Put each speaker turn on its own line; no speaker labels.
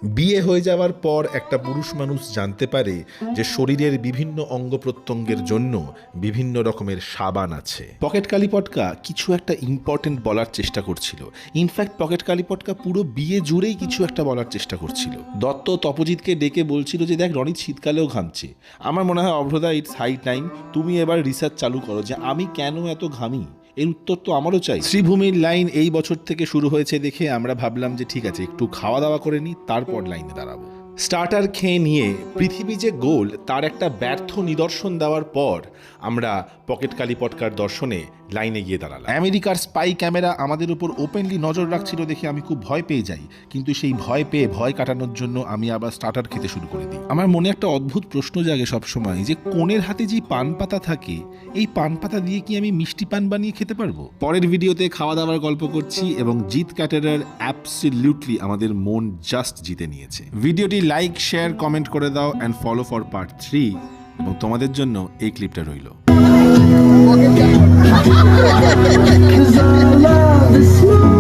বিয়ে হয়ে যাওয়ার পর একটা পুরুষ মানুষ জানতে পারে যে শরীরের বিভিন্ন অঙ্গ প্রত্যঙ্গের জন্য বিভিন্ন রকমের সাবান আছে। পকেট কালীপটকা কিছু একটা ইম্পর্টেন্ট বলার চেষ্টা করছিল। ইনফ্যাক্ট পকেট কালীপটকা পুরো বিয়ে জুড়েই কিছু একটা বলার চেষ্টা করছিল। দত্ত তপজিৎকে ডেকে বলছিল যে দেখ, রনিত শীতকালেও ঘামছে। আমার মনে হয় অভ্রদা, ইটস হাই টাইম তুমি এবার রিসার্চ চালু করো যে আমি কেন এত ঘামি। এর উত্তর তো আমারও চাই। শ্রীভূমির লাইন এই বছর থেকে শুরু হয়েছে দেখে আমরা ভাবলাম যে ঠিক আছে, একটু খাওয়া দাওয়া করে নিই, তারপর লাইনে দাঁড়াবো। স্টার্টার খেয়ে নিয়ে পৃথিবী যে গোল তার একটা ব্যর্থ নিদর্শন দেওয়ার পর আমরা পকেট কালীপটকার দর্শনে লাইনে গিয়ে দাঁড়ালাম। আমেরিকার স্পাই ক্যামেরা আমাদের উপর ওপেনলি নজর রাখছিল দেখে আমি খুব ভয় পেয়ে যাই, কিন্তু সেই ভয় পেয়ে ভয় কাটানোর জন্য আমি আবার স্টার্টার খেতে শুরু করে দিই। আমার মনে একটা অদ্ভুত প্রশ্ন জাগে সবসময় যে কোণের হাতে যে পান পাতা থাকে, এই পান পাতা দিয়ে কি আমি মিষ্টি পান বানিয়ে খেতে পারবো? পরের ভিডিওতে খাওয়া দাওয়ার গল্প করছি এবং জিৎ ক্যাটারার অ্যাবসলিউটলি আমাদের মন জাস্ট জিতে নিয়েছে। ভিডিওটি লাইক, শেয়ার, কমেন্ট করে দাও অ্যান্ড ফলো ফর পার্ট 3 এবং তোমাদের জন্য এই ক্লিপটা রইল।
Cause I love the smile.